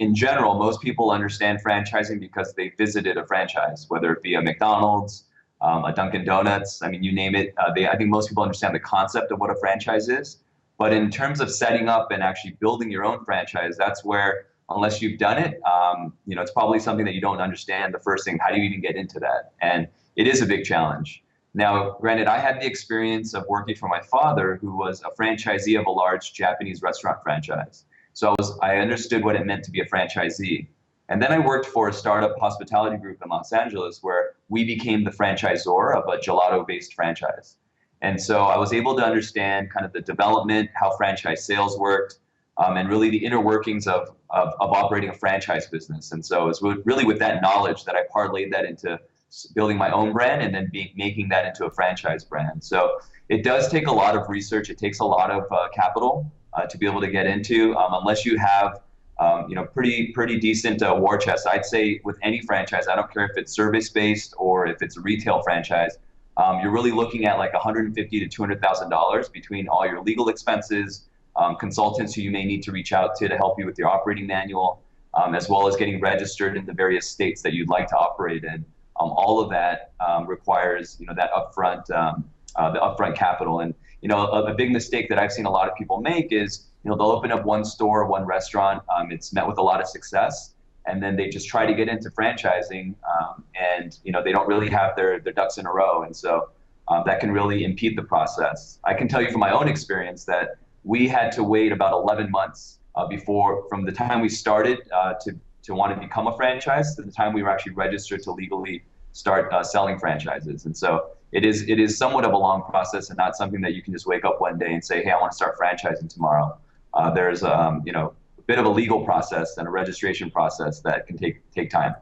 in general, most people understand franchising because they visited a franchise, whether it be a McDonald's, a Dunkin' Donuts. I mean, you name it. I think most people understand the concept of what a franchise is. But in terms of setting up and actually building your own franchise, that's where, unless you've done it, it's probably something that you don't understand. The first thing, how do you even get into that? And it is a big challenge. Now, granted, I had the experience of working for my father, who was a franchisee of a large Japanese restaurant franchise. So I understood what it meant to be a franchisee. And then I worked for a startup hospitality group in Los Angeles where we became the franchisor of a gelato-based franchise. And so I was able to understand kind of the development, how franchise sales worked, and really the inner workings of operating a franchise business. And so it was really with that knowledge that I parlayed that into building my own brand and then making that into a franchise brand. So it does take a lot of research. It takes a lot of capital to be able to get into, unless you have pretty decent war chest. I'd say with any franchise, I don't care if it's service-based or if it's a retail franchise, you're really looking at like $150,000 to $200,000 between all your legal expenses, consultants who you may need to reach out to help you with your operating manual, as well as getting registered in the various states that you'd like to operate in. All of that requires that the upfront capital. And a big mistake that I've seen a lot of people make is they'll open up one store, one restaurant. It's met with a lot of success, and then they just try to get into franchising, and they don't really have their ducks in a row, and so that can really impede the process. I can tell you from my own experience that we had to wait about 11 months from the time we started to want to become a franchise to the time we were actually registered to legally start selling franchises. And so it is somewhat of a long process and not something that you can just wake up one day and say, hey, I want to start franchising tomorrow. There's a bit of a legal process and a registration process that can take time.